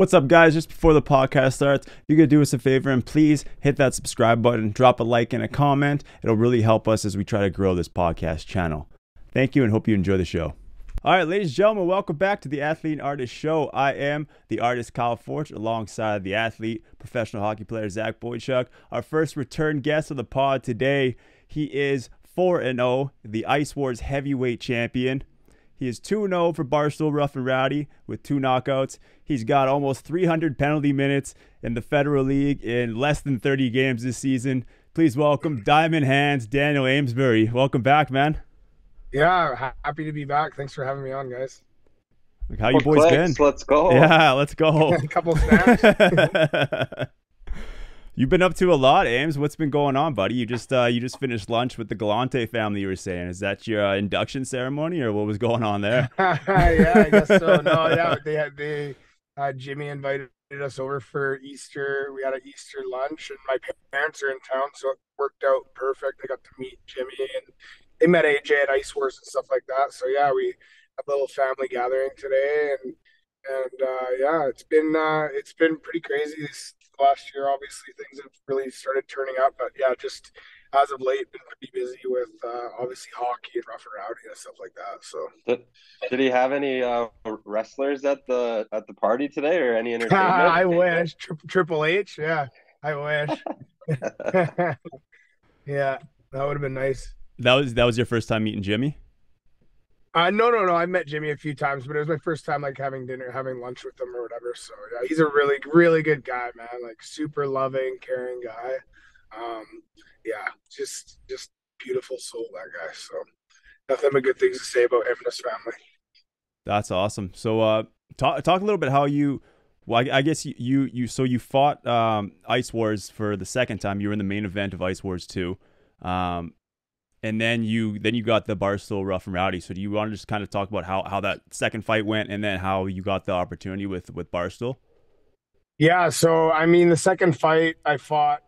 What's up, guys? Just before the podcast starts, if you could do us a favor and please hit that subscribe button, drop a like and a comment. It'll really help us as we try to grow this podcast channel. Thank you and hope you enjoy the show. All right, ladies and gentlemen, welcome back to the Athlete and Artist Show. I am the artist Kyle Forge alongside the athlete, professional hockey player Zach Boychuk. Our first return guest of the pod today, he is 4-0, the Ice Wars heavyweight champion. He is 2-0 for Barstool Rough and Rowdy with 2 knockouts. He's got almost 300 penalty minutes in the Federal League in less than 30 games this season. Please welcome Diamond Hands Daniel Amesbury. Welcome back, man. Yeah, happy to be back. Thanks for having me on, guys. How you boys been? Let's go. Yeah, let's go. A couple snaps. You've been up to a lot, Ames. What's been going on, buddy? You just finished lunch with the Galante family, you were saying. Is that your induction ceremony, or what was going on there? Yeah, I guess so. No, yeah, Jimmy invited us over for Easter. We had an Easter lunch, and my parents are in town, so it worked out perfect. I got to meet Jimmy, and they met AJ at Ice Wars and stuff like that. So yeah, we have a little family gathering today, and yeah, it's been pretty crazy this last year. Obviously, things have really started turning up, but yeah, just as of late, been pretty busy with obviously hockey and rough and rowdy and stuff like that. So, did he have any wrestlers at the party today, or any entertainment? I wish. Triple H, yeah, I wish. Yeah, that would have been nice. That was your first time meeting Jimmy? No. I met Jimmy a few times, but it was my first time like having lunch with him or whatever. So yeah, he's a really, really good guy, man. Like super loving, caring guy. Yeah, just beautiful soul, that guy. So nothing but good things to say about him and his family. That's awesome. So talk a little bit how you. Well, I guess you fought Ice Wars for the second time. You were in the main event of Ice Wars 2. And then you got the Barstool Rough and Rowdy. So do you want to just kind of talk about how that second fight went, and then how you got the opportunity with Barstool? Yeah, so I mean, the second fight I fought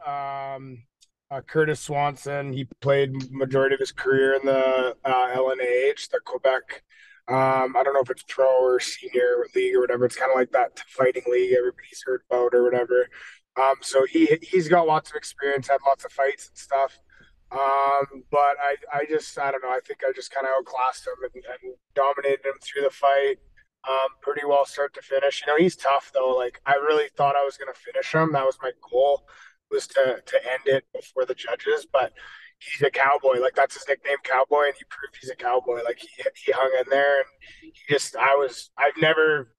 Curtis Swanson. He played majority of his career in the LNAH, the Quebec. I don't know if it's pro or senior league or whatever. It's kind of like that fighting league everybody's heard about or whatever. So he's got lots of experience, had lots of fights and stuff. But I don't know. I think I just kind of outclassed him and dominated him through the fight, pretty well start to finish. You know, he's tough though. Like I really thought I was going to finish him. That was my goal, was to end it before the judges, but he's a cowboy. Like that's his nickname, Cowboy, and he proved he's a cowboy. Like he hung in there, and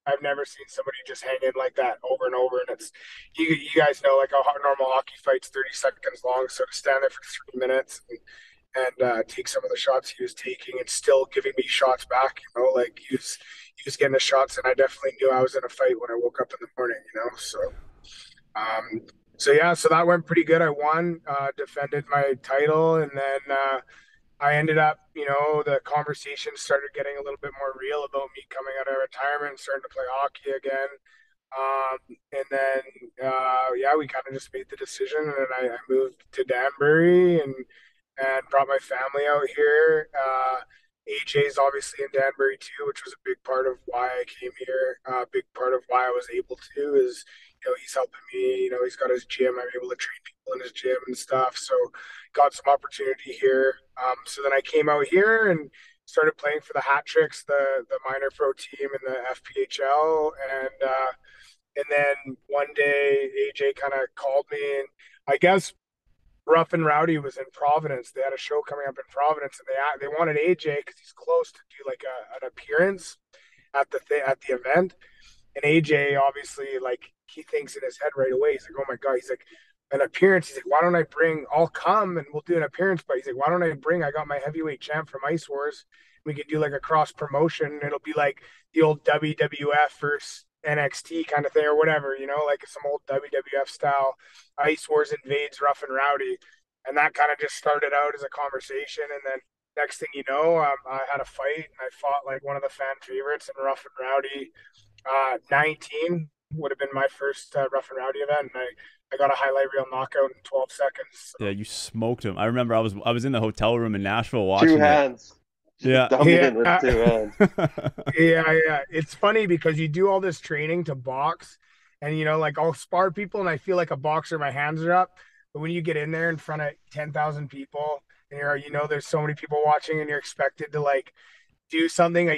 I've never seen somebody just hang in like that over and over. And it's you guys know, like a normal hockey fight's 30 seconds long, so to stand there for 3 minutes and take some of the shots he was taking and still giving me shots back, you know, like he was getting the shots, and I definitely knew I was in a fight when I woke up in the morning, you know. So yeah, so that went pretty good. I won, defended my title, and then I ended up, you know, the conversation started getting a little bit more real about me coming out of retirement and starting to play hockey again. And then, yeah, we kind of just made the decision, and then I moved to Danbury and brought my family out here. AJ's obviously in Danbury too, which was a big part of why I came here. A big part of why I was able to is, you know, he's helping me. You know, he's got his gym. I'm able to train people in his gym and stuff. So got some opportunity here. So then I came out here and started playing for the Hat Tricks, the minor pro team in the FPHL. And then one day AJ kind of called me, and I guess Rough and Rowdy was in Providence. They had a show coming up in Providence, and they wanted AJ because he's close to do like an appearance at the event. And AJ obviously, like, he thinks in his head right away. He's like, "Oh my god!" He's like, "An appearance." He's like, "Why don't I bring? I'll come and we'll do an appearance." But he's like, "Why don't I bring? I got my heavyweight champ from Ice Wars. We could do like a cross promotion. It'll be like the old WWF versus NXT kind of thing or whatever, you know, like some old WWF style. Ice Wars invades Rough and Rowdy." And that kind of just started out as a conversation. And then next thing you know, I had a fight, and I fought like one of the fan favorites in Rough and Rowdy. 19 would have been my first Rough and Rowdy event, and I got a highlight reel knockout in 12 seconds. So. Yeah, you smoked him. I remember I was in the hotel room in Nashville watching Two hands. Yeah. With 2 hands. Yeah. It's funny because you do all this training to box, And like I'll spar people and I feel like a boxer, my hands are up. But when you get in there in front of 10,000 people and there's so many people watching and you're expected to like do something,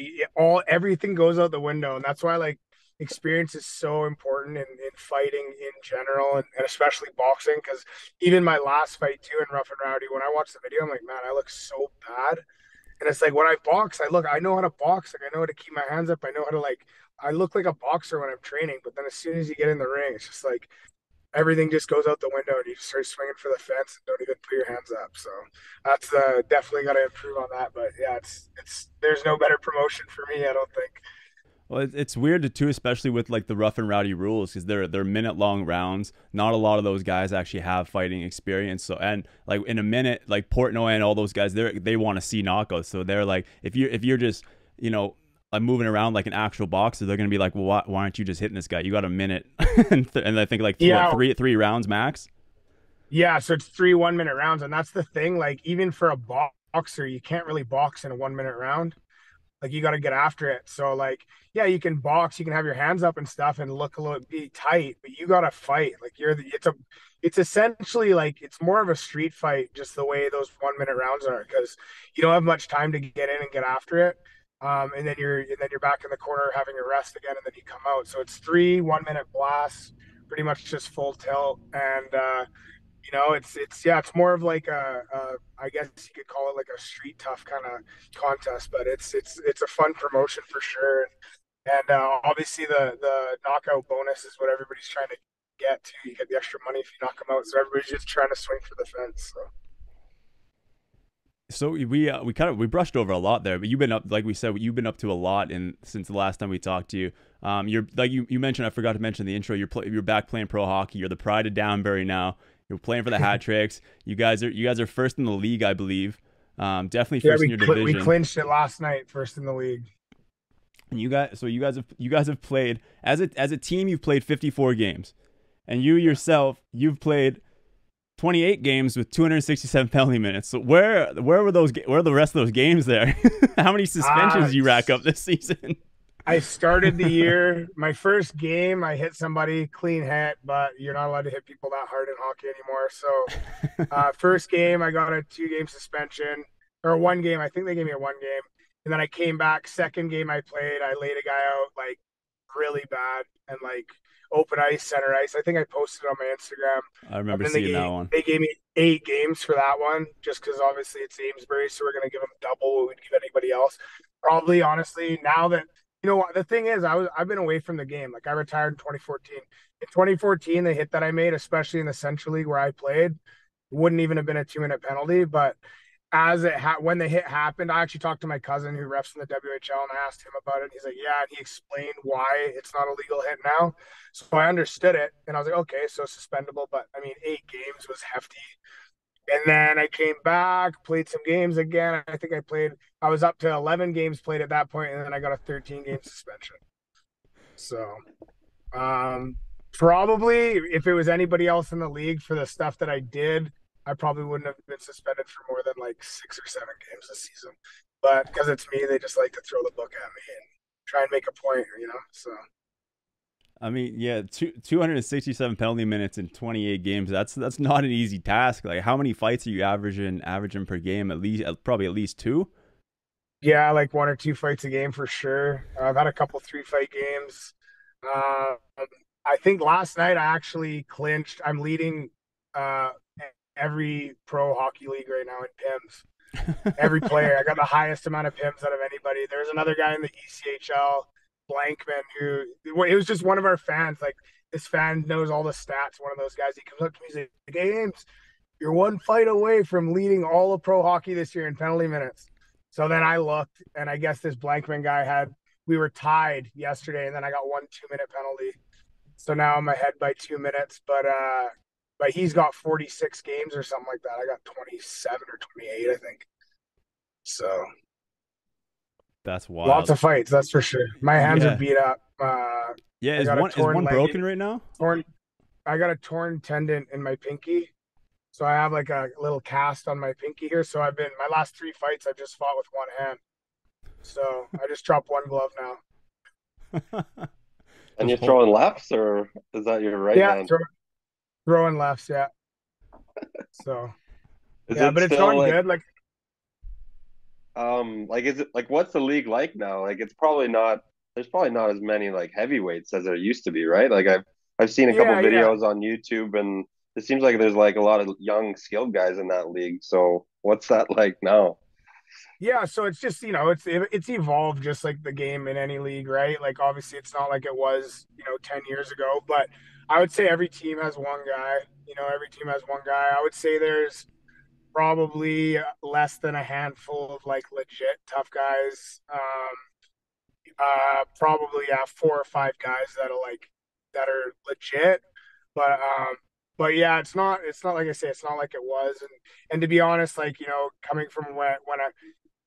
everything goes out the window. And that's why like experience is so important in fighting in general, and especially boxing. Because even my last fight too in Rough and Rowdy, when I watch the video, I'm like, man, I look so bad. And it's like when I box, I know how to box. Like I know how to keep my hands up. I know how to like, I look like a boxer when I'm training. But then as soon as you get in the ring, it's just like everything just goes out the window and you just start swinging for the fence and don't even put your hands up. So that's definitely got to improve on that. But yeah, it's there's no better promotion for me, I don't think. Well, it's weird too, especially with like the Rough and Rowdy rules, because they're minute long rounds. Not a lot of those guys actually have fighting experience. So, and like in a minute, like Portnoy and all those guys, they want to see knockouts. So they're like, if you're just like moving around like an actual boxer, they're gonna be like, well, why aren't you just hitting this guy? You got a minute, and I think like three rounds max. Yeah, so it's 3 1 minute rounds, and that's the thing. Like even for a boxer, you can't really box in a 1 minute round. Like you got to get after it. So like, yeah, you can box, you can have your hands up and stuff and look a little be tight, but you got to fight. Like it's essentially like it's more of a street fight, just the way those 1 minute rounds are, because you don't have much time to get in and get after it. And then you're back in the corner having a rest again, and then you come out. So it's 3 1 minute blasts, pretty much just full tilt, and it's more of like I guess you could call it like a street tough kind of contest, but it's a fun promotion for sure. And obviously the knockout bonus is what everybody's trying to get to. You get the extra money if you knock them out, so everybody's just trying to swing for the fence. So we brushed over a lot there, but you've been up, like we said, you've been up to a lot since the last time we talked to you. You're like you mentioned, I forgot to mention the intro. You're back playing pro hockey. You're the pride of Danbury now. You're playing for the Hat Tricks. You guys are first in the league, I believe. Definitely first in your division. We clinched it last night, first in the league. And you guys have played as a team. You've played 54 games, and you yourself you've played 28 games with 267 penalty minutes. So where were the rest of those games there? How many suspensions did you rack up this season? I started the year, my first game, I hit somebody, clean hit, but you're not allowed to hit people that hard in hockey anymore. So first game, I got a 2-game suspension, or 1 game. I think they gave me a 1 game. And then I came back. Second game I played, I laid a guy out like really bad and like open ice, center ice. I think I posted it on my Instagram. I remember seeing that one. They gave me 8 games for that one, just because obviously it's Amesbury, so we're going to give them double what we'd give anybody else. Probably, honestly, now that the thing is, I've been away from the game. Like I retired in 2014. In 2014, the hit that I made, especially in the Central League where I played, wouldn't even have been a 2-minute penalty. But when the hit happened, I actually talked to my cousin who refs in the WHL, and I asked him about it. And he's like, yeah, and he explained why it's not a legal hit now. So I understood it, and I was like, okay, so suspendable. But I mean, 8 games was hefty. And then I came back, played some games again. I was up to 11 games played at that point, and then I got a 13-game suspension. So probably if it was anybody else in the league for the stuff that I did, I probably wouldn't have been suspended for more than like 6 or 7 games this season. But because it's me, they just like to throw the book at me and try and make a point, so. I mean, yeah, 267 penalty minutes in 28 games. That's not an easy task. Like, how many fights are you averaging per game? Probably at least 2. Yeah, like 1 or 2 fights a game for sure. I've had a couple 3-fight games. I think last night I actually clinched. I'm leading every pro hockey league right now in PIMS. Every player, I got the highest amount of PIMS out of anybody. There's another guy in the ECHL. Blankman, who it was just one of our fans. Like this fan knows all the stats. One of those guys. He comes up to me, he's like, "Games, you're 1 fight away from leading all of pro hockey this year in penalty minutes." So then I looked, and I guess this Blankman guy we were tied yesterday, and then I got 1 2-minute penalty. So now I'm ahead by 2 minutes, but he's got 46 games or something like that. I got 27 or 28, I think. So. That's wild. Lots of fights, that's for sure. My hands are beat up. Is one broken right now? I got a torn tendon in my pinky, so I have like a little cast on my pinky here. So my last 3 fights, I've just fought with 1 hand. So I just dropped 1 glove now. And Just you're hope. throwing lefts, or is that your right Yeah, hand? throwing lefts. Yeah. So Is yeah, it but it's still gone good. Like like is it like what's the league like now? Like it's probably not there's probably not as many like heavyweights as there used to be, right? Like I've seen a couple yeah. videos on YouTube and it seems like there's like a lot of young skilled guys in that league. So what's that like now? Yeah, so it's just, it's evolved just like the game in any league, right? Like obviously it's not like it was, 10 years ago, but I would say every team has one guy, every team has one guy. I would say there's probably less than a handful of like legit tough guys. Probably yeah, four or five guys that are legit, but yeah, it's not like I say, it's not like it was, and to be honest, like coming from when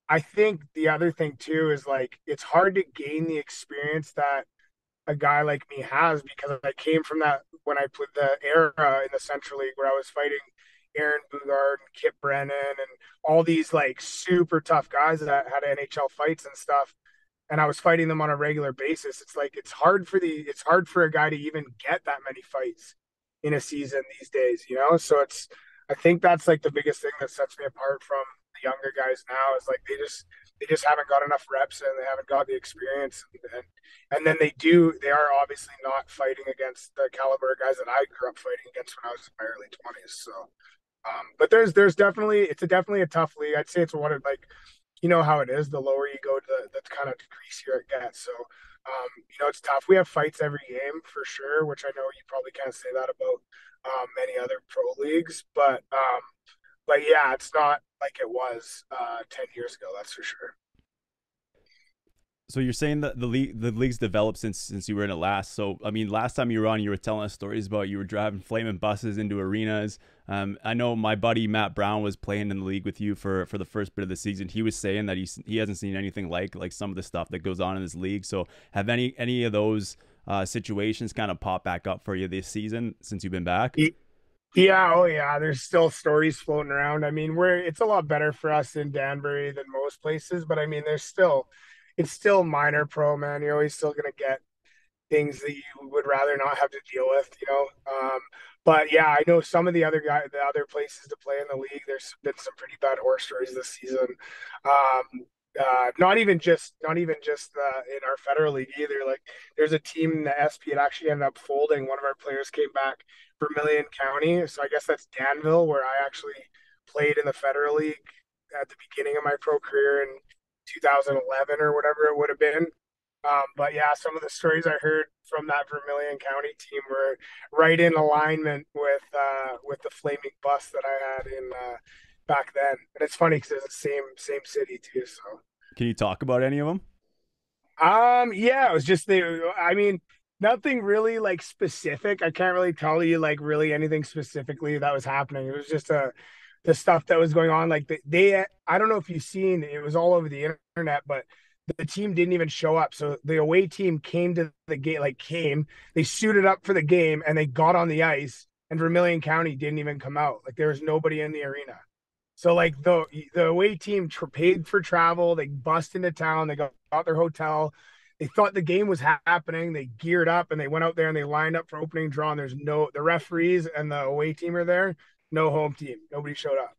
I think the other thing too is like it's hard to gain the experience that a guy like me has because I came from that when I played the era in the Central League where I was fighting Aaron Bugard and Kip Brennan and all these like super tough guys that had NHL fights and stuff, and I was fighting them on a regular basis. It's like it's hard for a guy to even get that many fights in a season these days, So I think that's like the biggest thing that sets me apart from the younger guys now is like they just haven't got enough reps and they haven't got the experience and then they are obviously not fighting against the caliber of guys that I grew up fighting against when I was in my early 20s. So but there's definitely definitely a tough league. I'd say it's one of like how it is. The lower you go, the kind of greasier it gets. So it's tough. We have fights every game for sure, which I know you probably can't say that about many other pro leagues. But yeah, it's not like it was 10 years ago. That's for sure. So you're saying that the league's developed since you were in it last. So I mean, last time you were on, you were telling us stories about you were driving flaming buses into arenas. I know my buddy Matt Brown was playing in the league with you for the first bit of the season. He was saying that he hasn't seen anything like some of the stuff that goes on in this league. So have any of those situations kind of pop back up for you this season since you've been back? Yeah, oh yeah. There's still stories floating around. I mean, it's a lot better for us in Danbury than most places, but I mean, it's still minor pro, man. You're always still gonna get things that you would rather not have to deal with. But yeah, I know some of the other places to play in the league. There's been some pretty bad horror stories this season. Not even just in our federal league either. Like there's a team in the SP. It actually ended up folding. One of our players came back Vermilion County, so I guess that's Danville, where I actually played in the federal league at the beginning of my pro career in 2011 or whatever it would have been. But yeah, some of the stories I heard from that Vermilion County team were right in alignment with the flaming bus that I had in back then. And it's funny because it's the same city too. So Can you talk about any of them? yeah, it was just I mean, nothing really like specific. I can't really tell you like really anything specifically that was happening. It was just the stuff that was going on. Like I don't know if you've seen it was all over the internet, but the team didn't even show up. So the away team came to the game, they suited up for the game and they got on the ice, and Vermilion County didn't even come out. Like there was nobody in the arena. So like the away team paid for travel, they bussed into town, they got their hotel. They thought the game was happening. They geared up and they went out there and they lined up for opening draw. And the referees and the away team are there. No home team. Nobody showed up.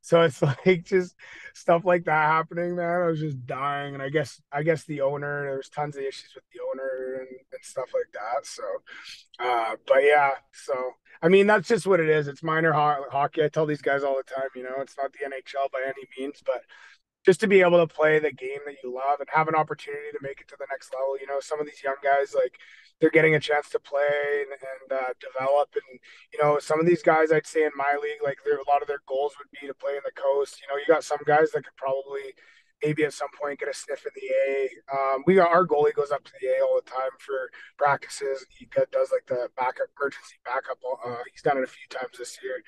So it's like just stuff like that happening, man. I was just dying. And I guess the owner, there was tons of issues with the owner and stuff like that. So but yeah, so I mean that's just what it is. It's minor hockey. I tell these guys all the time, it's not the NHL by any means, but just to be able to play the game that you love and have an opportunity to make it to the next level. Some of these young guys, like they're getting a chance to play and develop. And, some of these guys I'd say in my league, like a lot of their goals would be to play in the coast. You got some guys that could probably maybe at some point get a sniff in the A. Our goalie goes up to the A all the time for practices. Does like the backup emergency backup. He's done it a few times this year.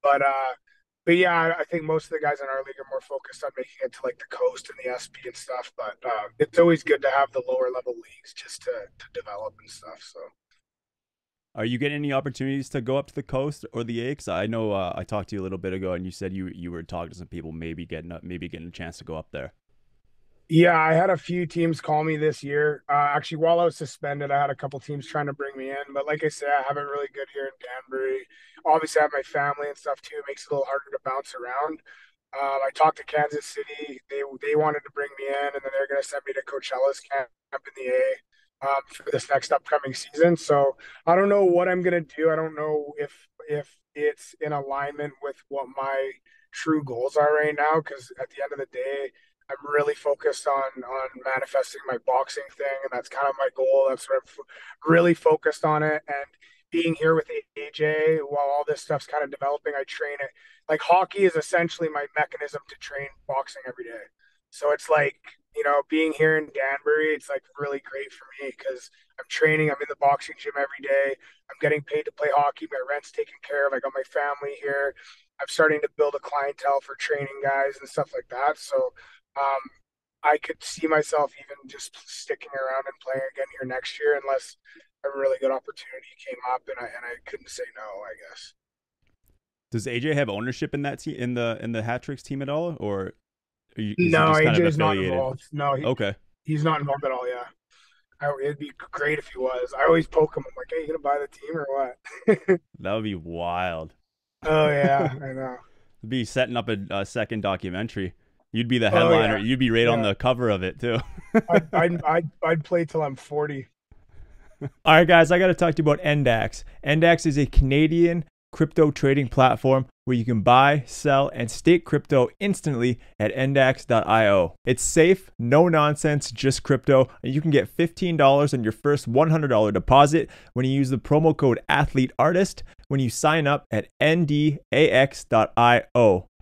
But yeah, I think most of the guys in our league are more focused on making it to like the coast and the SP and stuff. But it's always good to have the lower level leagues just to develop and stuff. So Are you getting any opportunities to go up to the coast or the A? 'Cause I know I talked to you a little bit ago, and you said you were talking to some people maybe getting a chance to go up there. Yeah, I had a few teams call me this year. Actually, while I was suspended, I had a couple teams trying to bring me in. But like I said, I have it really good here in Danbury. Obviously, I have my family and stuff too. It makes it a little harder to bounce around. I talked to Kansas City. They wanted to bring me in, and then they're going to send me to Coachella's camp in the A for this next upcoming season. So I don't know what I'm going to do. I don't know if it's in alignment with what my true goals are right now. Because at the end of the day, I'm really focused on manifesting my boxing thing, and that's kind of my goal. That's what I'm really focused on it. And being here with AJ while all this stuff's kind of developing, I train it. Like hockey is essentially my mechanism to train boxing every day. So it's like, being here in Danbury, it's like really great for me because I'm training, I'm in the boxing gym every day. I'm getting paid to play hockey. My rent's taken care of. I got my family here. I'm starting to build a clientele for training guys and stuff like that. So um, I could see myself even just sticking around and playing again here next year unless a really good opportunity came up and I couldn't say no, I guess. Does AJ have ownership in that team, in the Hat Tricks team at all, or is he No, just kind of AJ is not affiliated? involved. No, Okay, he's not involved at all. Yeah, it'd be great if he was. I always poke him. I'm like, hey, you gonna buy the team or what? that would be wild. Oh yeah, I know. Be setting up a second documentary. You'd be the Oh headliner. yeah, You'd be right on yeah. the cover of it too. I'd play till I'm 40. All right, guys, I got to talk to you about Endax. Endax is a Canadian crypto trading platform where you can buy, sell, and stake crypto instantly at endax.io. It's safe, no nonsense, just crypto, and you can get $15 on your first $100 deposit when you use the promo code AthleteArtist when you sign up at ndax.io.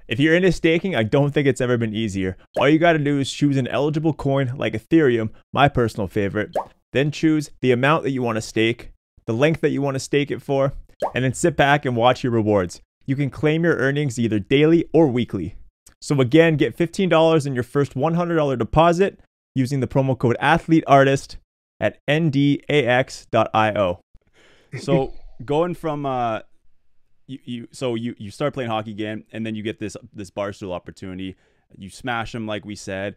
If you're into staking, I don't think it's ever been easier. All you got to do is choose an eligible coin like Ethereum, my personal favorite. Then choose the amount that you want to stake, the length that you want to stake it for, and then sit back and watch your rewards. You can claim your earnings either daily or weekly. So again, get $15 in your first $100 deposit using the promo code AthleteArtist at ndax.io. So going from you start playing hockey again, and then you get this Barstool opportunity. You smash them like we said.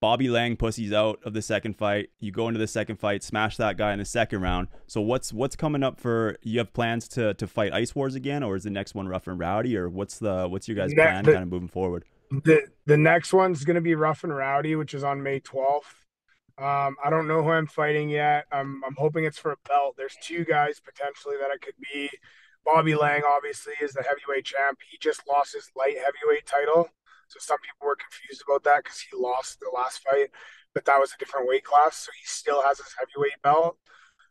Bobby Lang pussies out of the second fight. You go into the second fight, smash that guy in the second round. So what's coming up for you? Have plans to fight Ice Wars again, or is the next one Rough and Rowdy, or what's your guys' Ne- plan the, kind of moving forward? the next one's gonna be Rough and Rowdy, which is on May 12th. I don't know who I'm fighting yet. I'm hoping it's for a belt. There's two guys potentially that it could be. Bobby Lang obviously is the heavyweight champ. He just lost his light heavyweight title, so some people were confused about that because he lost the last fight, but that was a different weight class, so he still has his heavyweight belt.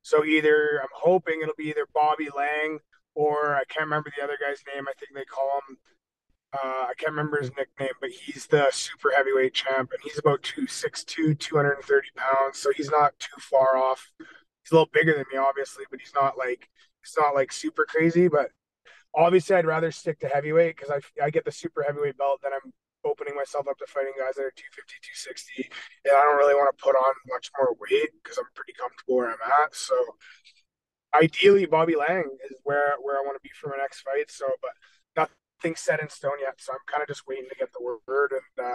So either I'm hoping it'll be either Bobby Lang or I can't remember the other guy's name. I think they call him I can't remember his nickname, but he's the super heavyweight champ, and he's about 262, 230 pounds. So he's not too far off. He's a little bigger than me, obviously, but he's not like super crazy. But obviously, I'd rather stick to heavyweight because I get the super heavyweight belt, then I'm opening myself up to fighting guys that are 250, 260, and I don't really want to put on much more weight because I'm pretty comfortable where I'm at. So ideally Bobby Lang is where I want to be for my next fight. So, but nothing's set in stone yet. So I'm kind of just waiting to get the word, and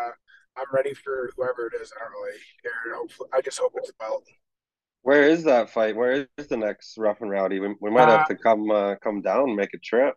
I'm ready for whoever it is. I don't really care. Hopefully, I just hope it's a belt. Where is that fight? Where is the next Rough and Rowdy? We might have Uh, to come down and make a trip.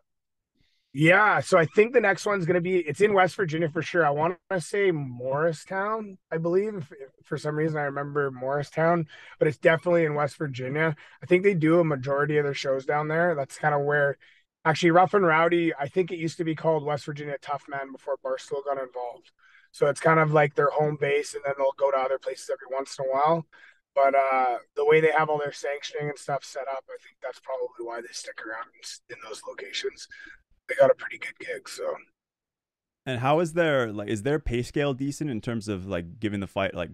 yeah. So I think the next one's gonna be. It's in West Virginia for sure. I want to say Morristown, I believe. If for some reason I remember Morristown, but it's definitely in West Virginia. I think they do a majority of their shows down there. That's kind of where. Actually, Rough and Rowdy, I think it used to be called West Virginia Tough Man before Barstool got involved. So it's kind of like their home base, and then they'll go to other places every once in a while. But the way they have all their sanctioning and stuff set up, I think that's probably why they stick around in those locations. They got a pretty good gig, so And how is their pay scale decent in terms of like giving the fight like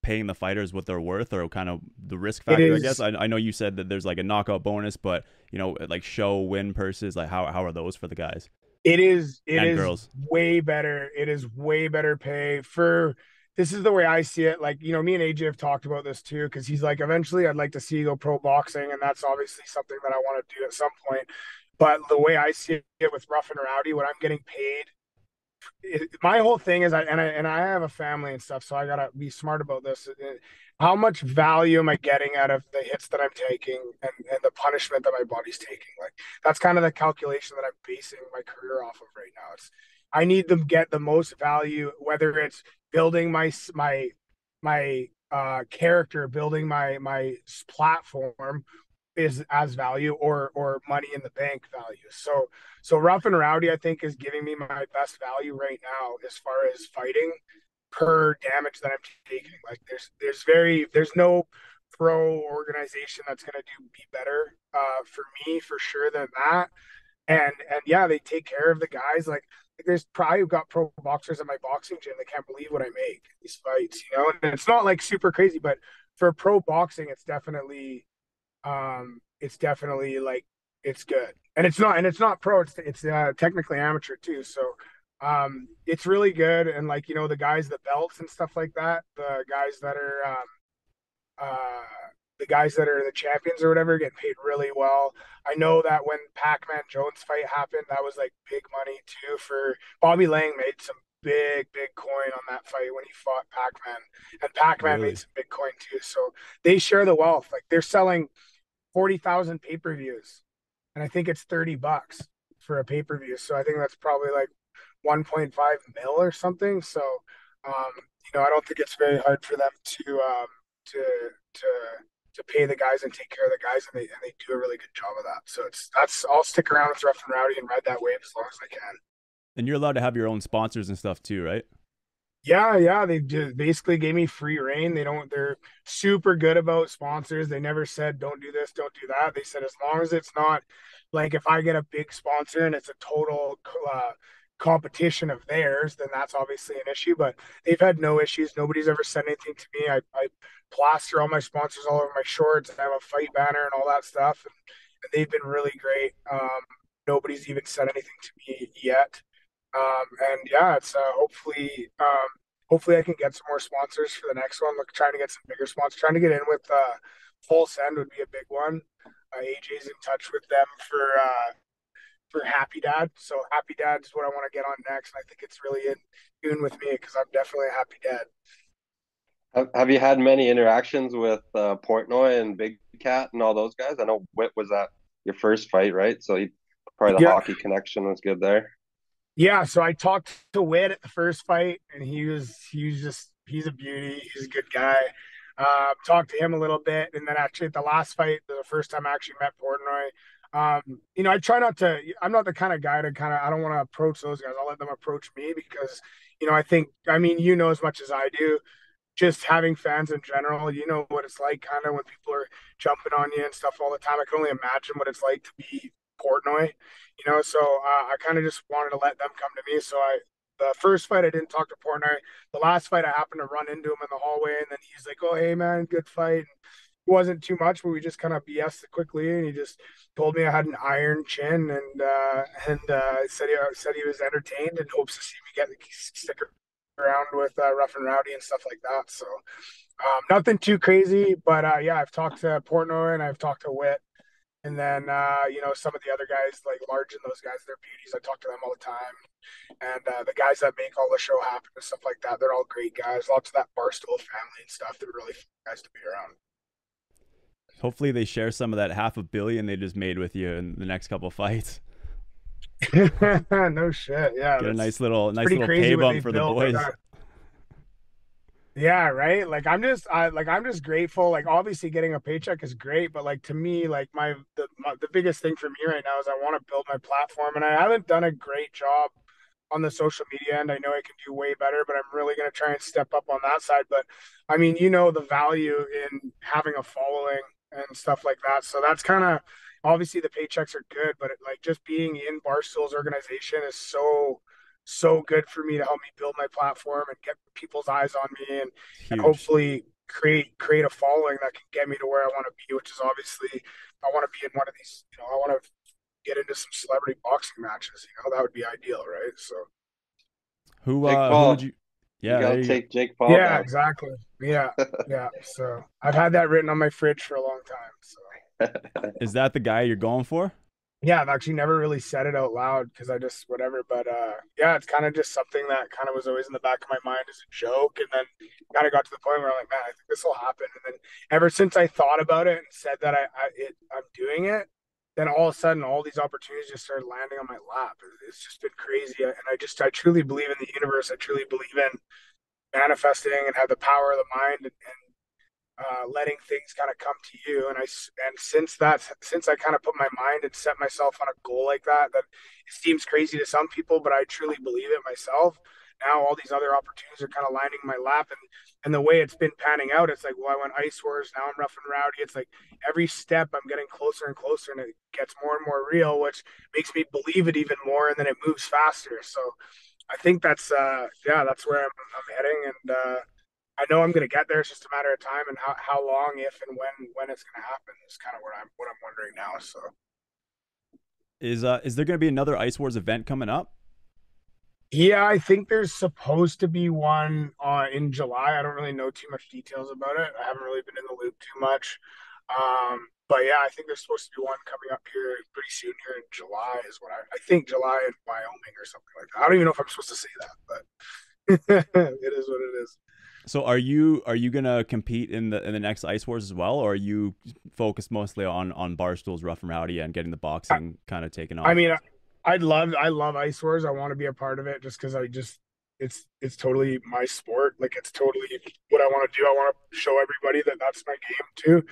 paying the fighters what they're worth, or kind of the risk it factor? I guess is. I know you said that there's like a knockout bonus, but like show win purses, like how are those for the guys It is. It and is girls? way better. It is way better pay for. This is the way I see it. Like me and AJ have talked about this too, because he's like, eventually, I'd like to see you go pro boxing, and that's obviously something that I want to do at some point. But the way I see it with Rough and Rowdy, what I'm getting paid my whole thing is I have a family and stuff, so I gotta be smart about this. How much value am I getting out of the hits that I'm taking and the punishment that my body's taking? Like that's kind of the calculation that I'm basing my career off of right now. It's I need to get the most value, whether it's building my character, building my platform, is as value or money in the bank value. So rough and rowdy, I think, is giving me my best value right now as far as fighting per damage that I'm taking. Like there's no pro organization that's gonna do be better for me for sure than that. And yeah, they take care of the guys. Like there's probably got pro boxers in my boxing gym that can't believe what I make in these fights, you know. And it's not like super crazy, but for pro boxing, it's definitely like it's good, and it's not pro, it's technically amateur too, so it's really good. And like, you know, the guys, the belts and stuff like that, uh the guys that are the champions or whatever get paid really well. I know that when Pac-Man Jones fight happened, that was like big money too. For Bobby Lang made some big coin on that fight when he fought Pac-Man, and Pac-Man made Really? some big coin too. So they share the wealth. Like they're selling 40,000 pay-per-views, and I think it's $30 for a pay-per-view. So I think that's probably like 1.5 mil or something. So, um, you know, I don't think it's very hard for them to to to pay the guys and take care of the guys, and they do a really good job of that. So that's I'll stick around with Rough and Rowdy and ride that wave as long as I can. And you're allowed to have your own sponsors and stuff too, right? Yeah, they just basically gave me free reign. They're super good about sponsors. They never said don't do this, don't do that. They said as long as it's not like if I get a big sponsor and it's a total competition of theirs, then that's obviously an issue. But they've had no issues. Nobody's ever said anything to me. I plaster all my sponsors all over my shorts. I have a fight banner and all that stuff, and they've been really great. Nobody's even said anything to me yet. And yeah, it's hopefully I can get some more sponsors for the next one. Look, trying to get some bigger sponsors. Trying to get in with Full Send would be a big one. AJ's in touch with them for Happy Dad. So Happy Dad is what I want to get on next, and I think it's really in tune with me because I'm definitely a happy dad. Have you had many interactions with Portnoy and Big Cat and all those guys? I know Whit was at your first fight, right? So he probably the Yeah, hockey connection was good there. yeah. So I talked to Wit at the first fight, and he's a beauty. He's a good guy. Talked to him a little bit, and then actually at the last fight, the first time I actually met Portnoy, you know, I try not to. I'm not the kind of guy to kind of. I don't want to approach those guys. I'll let them approach me because, you know, I mean, you know as much as I do. Just having fans in general, you know what it's like, kind of when people are jumping on you and stuff all the time. I can only imagine what it's like to be Portnoy, you know. So I kind of just wanted to let them come to me. So the first fight I didn't talk to Portnoy. The last fight I happened to run into him in the hallway, and then he's like, "Oh, hey man, good fight." And it wasn't too much, but we just kind of BS'd it quickly, and he just told me I had an iron chin, and said he was entertained and hopes to see me get stick around with Rough and Rowdy and stuff like that. So nothing too crazy, but yeah, I've talked to Portnoy and I've talked to Wit, and then you know, some of the other guys like Large and those guys, they're beauties. I talk to them all the time, and the guys that make all the show happen and stuff like that, they're all great guys. Lots of that Barstool family and stuff. They're really fun guys to be around. Hopefully they share some of that 500 million they just made with you in the next couple of fights. No shit. Yeah, Get a that's nice pretty little crazy pay what bump they've for the built. Like, boys. yeah, right. Like I'm just grateful. Like obviously getting a paycheck is great, but like to me, like the biggest thing for me right now is I want to build my platform, and I haven't done a great job on the social media end. I know I can do way better, but I'm really going to try and step up on that side. But I mean, you know, the value in having a following and stuff like that. So that's kind of obviously the paychecks are good, but like just being in Barstool's organization is so good for me to help me build my platform and get people's eyes on me, It's and huge. hopefully create a following that can get me to where I want to be, which is obviously I want to be in one of these, you know, I want to get into some celebrity boxing matches. You know, that would be ideal, right? So Jake Who would Paul, you? you Yeah, got there to you take Jake Paul yeah, down. exactly. Yeah, yeah. So I've had that written on my fridge for a long time. So go. Is that the guy you're going for? Yeah, I've actually never really said it out loud because I just whatever. But yeah, it's kind of just something that kind of was always in the back of my mind as a joke, and then kind of got to the point where I'm like, man, I think this will happen. And then ever since I thought about it and said that I'm doing it, then all of a sudden all these opportunities just started landing on my lap. It's just been crazy, and I truly believe in the universe. I truly believe in manifesting and have the power of the mind, and letting things kind of come to you. And since I kind of put my mind and set myself on a goal like that, that it seems crazy to some people, but I truly believe it myself. Now all these other opportunities are kind of lining my lap, and the way it's been panning out, it's like, well, I went Ice Wars, now I'm Rough and Rowdy. It's like every step I'm getting closer and closer, and it gets more and more real, which makes me believe it even more, and then it moves faster. So I think that's yeah, that's where I'm heading, and I know I'm going to get there. It's just a matter of time, and how long, if and when it's going to happen is kind of what I'm wondering now. So Is there going to be another Ice Wars event coming up? yeah, I think there's supposed to be one in July. I don't really know too much details about it. I haven't really been in the loop too much. But yeah, I think there's supposed to be one coming up here pretty soon here in July is what I think July in Wyoming or something like that. I don't even know if I'm supposed to say that, but it is what it is. So are you gonna compete in the next Ice Wars as well, or are you focused mostly on Barstool's Rough and Rowdy and getting the boxing kind of taken I off? mean, I love Ice Wars. I want to be a part of it just because I just it's totally my sport. Like it's totally what I want to do. I want to show everybody that that's my game too.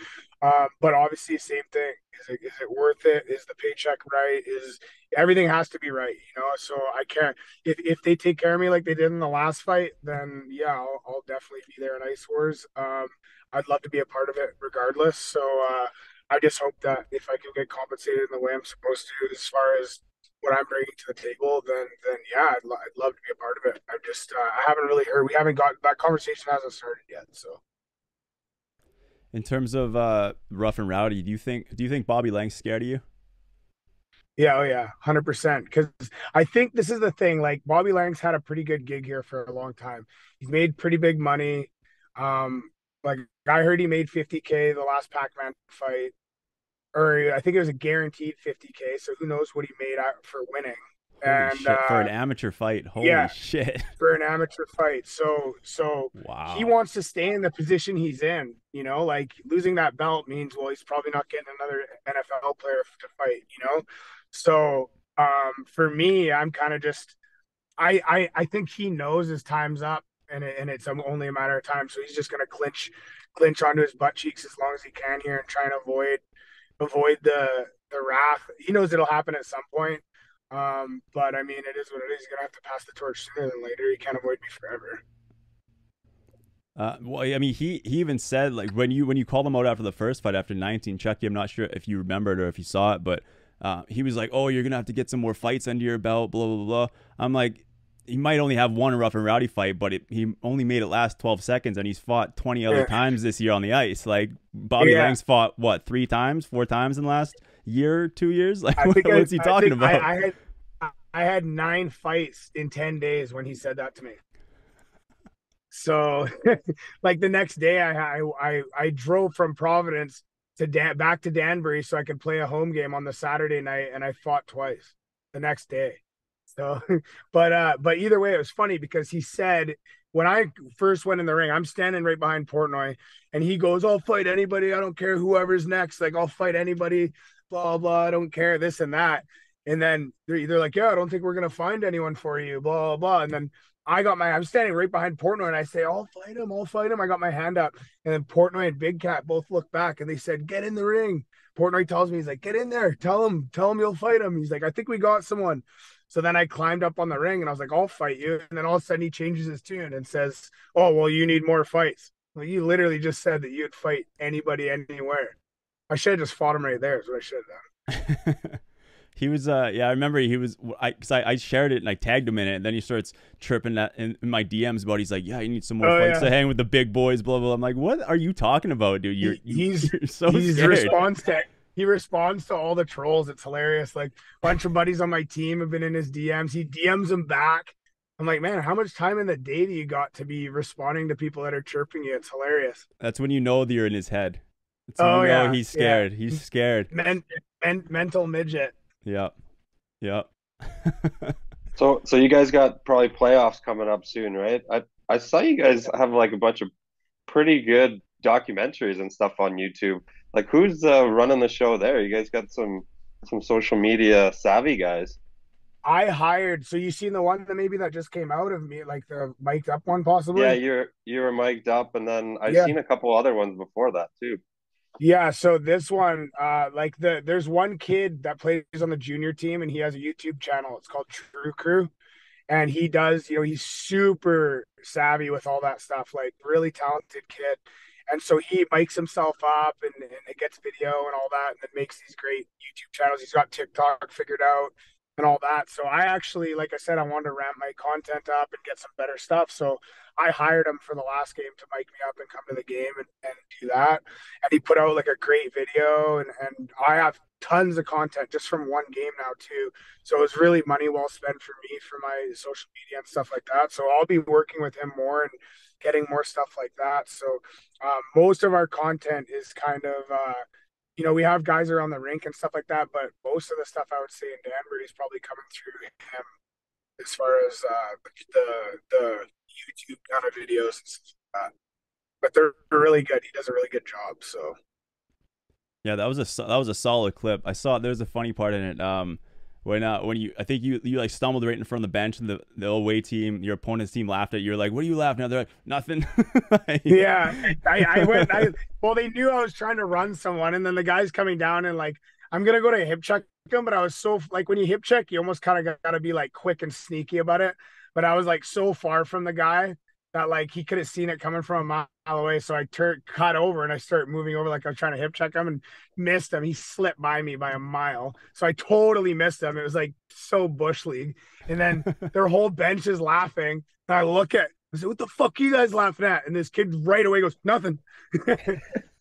But obviously, same thing. Is it worth it? Is the paycheck right? Is everything has to be right? You know. So I can't. If they take care of me like they did in the last fight, then yeah, I'll definitely be there in Ice Wars. I'd love to be a part of it regardless. So I just hope that if I can get compensated in the way I'm supposed to, as far as what I'm bringing to the table, then yeah, I'd love to be a part of it. I just I haven't really heard. We haven't got that conversation hasn't started yet. So In terms of Rough and Rowdy, do you think Bobby Lang's scared of you? yeah, oh yeah, 100%. Because I think this is the thing. Like Bobby Lang's had a pretty good gig here for a long time. He's made pretty big money. Like I heard he made 50K the last Pac-Man fight, or I think it was a guaranteed 50K. So who knows what he made out for winning. Holy And shit! For an amateur fight, holy yeah, shit! for an amateur fight. So he Wow. wants to stay in the position he's in. You know, like losing that belt means well he's probably not getting another NFL player to fight. You know, so for me, I'm kind of just I think he knows his time's up. And it's only a matter of time, so he's just gonna clinch onto his butt cheeks as long as he can here and try and avoid the wrath. He knows it'll happen at some point. But I mean, it is what it is. He's gonna have to pass the torch sooner than later. He can't avoid me forever. Well, I mean, he even said like when you called him out after the first fight after 19, Chucky. I'm not sure if you remembered or if you saw it, but he was like, "Oh, you're gonna have to get some more fights under your belt." Blah blah blah. I'm like, he might only have one Rough and Rowdy fight, but he only made it last 12 seconds, and he's fought 20 other times this year on the ice. Like Bobby Yeah, Lang's fought what 3 times, 4 times in the last year, 2 years. Like I think what's he I talking think about? I had 9 fights in 10 days when he said that to me. So, like the next day, I drove from Providence to back to Danbury so I could play a home game on the Saturday night, and I fought twice the next day. So, but either way, it was funny because he said when I first went in the ring, I'm standing right behind Portnoy, and he goes, "I'll fight anybody. I don't care whoever's next. Like I'll fight anybody. Blah blah. I don't care this and that." And then they're like, "Yeah, I don't think we're gonna find anyone for you." Blah blah. And then I'm standing right behind Portnoy, and I say, "I'll fight him. I'll fight him." I got my hand up, and then Portnoy and Big Cat both look back, and they said, "Get in the ring." Portnoy tells me, he's like, "Get in there. Tell him you'll fight him." He's like, "I think we got someone." So then I climbed up on the ring and I was like, "I'll fight you." And then all of a sudden he changes his tune and says, "Oh, well, you need more fights." Well, you literally just said that you'd fight anybody anywhere. I should have just fought him right there, is what I should have done. He was yeah, I remember he was I shared it and I tagged him in it, and then he starts chirping that in my DMs about, he's like, "Yeah, you need some more Oh fights yeah. to hang with the big boys, blah blah." I'm like, "What are you talking about, dude? He, You're so he's scared." he responds to all the trolls. It's hilarious. Like a bunch of buddies on my team have been in his DMs. He DMs them back. I'm like, man, how much time in the day do you got to be responding to people that are chirping you? It's hilarious. That's when you know that you're in his head. That's when you Oh know yeah, he's yeah. scared. He's scared. Mental midget. Yep. Yep. So you guys got probably playoffs coming up soon, right? I saw you guys have like a bunch of pretty good documentaries and stuff on YouTube. Like who's running the show there? You guys got some social media savvy guys. I hired. So you seen the one that maybe that just came out of me, like the mic'd up one, Yeah, possibly? you were mic'd up, and then I've Yeah. seen a couple other ones before that too. Yeah, so this one, like there's one kid that plays on the junior team and he has a YouTube channel. It's called True Crew. And he does, he's super savvy with all that stuff, like really talented kid. And so he mics himself up and it gets video and all that, and then makes these great YouTube channels. He's got TikTok figured out and all that. So I actually, like I said, I wanted to ramp my content up and get some better stuff. So I hired him for the last game to mic me up and come to the game and do that. And he put out like a great video, and I have tons of content just from one game now too. So it was really money well spent for me for my social media and stuff like that. So I'll be working with him more and getting more stuff like that. So most of our content is kind of, we have guys around the rink and stuff like that, but most of the stuff I would say in Danbury is probably coming through him as far as the YouTube kind of videos and stuff like that. But they're really good. He does a really good job. So Yeah, that was a solid clip. I saw there's a funny part in it. When you I think you like stumbled right in front of the bench and the away team, your opponent's team laughed at you. You're like, "What are you laughing at?" They're like, "Nothing." yeah, I went. Well, they knew I was trying to run someone, and then the guy's coming down and like I'm gonna go to hip check him, but I was so like when you hip check, you almost kind of got to be like quick and sneaky about it. But I was like so far from the guy that like he could have seen it coming from a mile away. So I cut over and I started moving over like I was trying to hip check him and missed him. He slipped by me by a mile, so I totally missed him. It was like so bush league, and then their whole bench is laughing. And I look at I said, "What the fuck are you guys laughing at?" And this kid right away goes, "Nothing."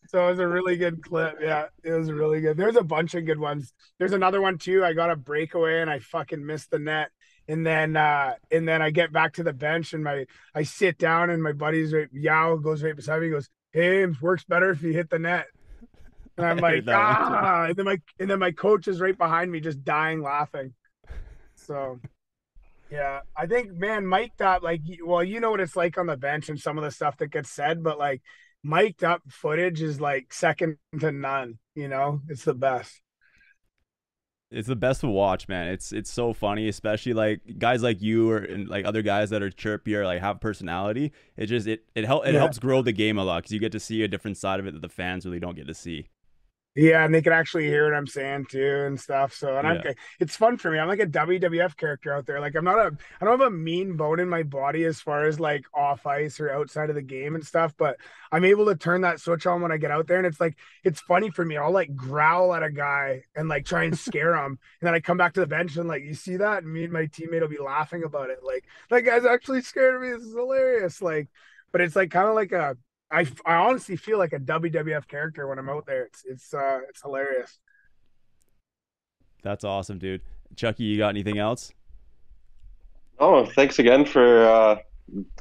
So it was a really good clip. Yeah, it was really good. There's a bunch of good ones. There's another one too. I got a breakaway and I fucking missed the net. And then I get back to the bench and I sit down and my buddy's right, Yao goes right beside me. He goes, "Hey, it works better if you hit the net." And I'm I heard like, that one too. ah. And then my coach is right behind me, just dying laughing. So yeah, I think, man, mic'd up, like, well, you know what it's like on the bench and some of the stuff that gets said, but like mic'd up footage is like second to none. It's the best. It's the best to watch, man. It's so funny, especially like guys like you or and like other guys that are chirpy or like have personality. It Yeah. helps grow the game a lot because you get to see a different side of it that the fans really don't get to see. Yeah, and they can actually hear what I'm saying too and stuff. So, and Yeah. it's fun for me. I'm like a WWF character out there. Like I don't have a mean bone in my body as far as like off ice or outside of the game and stuff, but I'm able to turn that switch on when I get out there. And it's like, it's funny for me. I'll like growl at a guy and like try and scare him. And then I come back to the bench and like, you see that? And me and my teammate will be laughing about it. Like, that guy's actually scared of me. This is hilarious. Like, but it's like kind of like I honestly feel like a WWF character when I'm out there. It's hilarious. That's awesome, dude. Chucky, you got anything else? Oh, thanks again for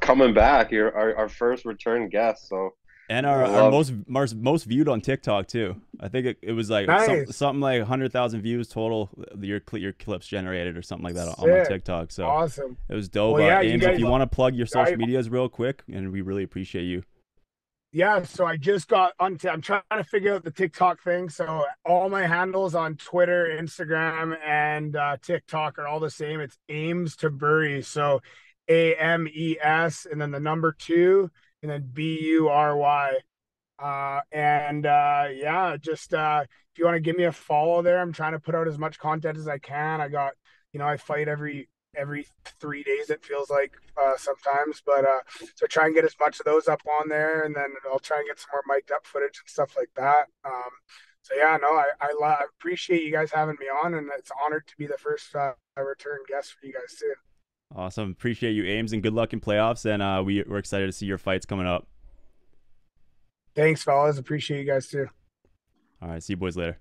coming back. You're our first return guest, so And I our love. most viewed on TikTok too. I think it was like Nice, something like 100,000 views total. Your clips generated or something like that on my sick, TikTok. So awesome. it was dope. Well, yeah, you Ames, if guys. you want to plug your social I medias real quick, and we really appreciate you. Yeah, so I just got on. I'm trying to figure out the TikTok thing. So all my handles on Twitter, Instagram, and TikTok are all the same. It's Ames to Bury. So AMES and then the number two and then BURY. And yeah, just if you want to give me a follow there, I'm trying to put out as much content as I can. I fight every 3 days, it feels like sometimes, but so try and get as much of those up on there, and then I'll try and get some more mic'd up footage and stuff like that. So yeah, no, I appreciate you guys having me on, and it's honored to be the first return guest for you guys too. Awesome. Appreciate you, Ames, and good luck in playoffs. And we're excited to see your fights coming up. Thanks, fellas. Appreciate you guys too. All right. See you boys later.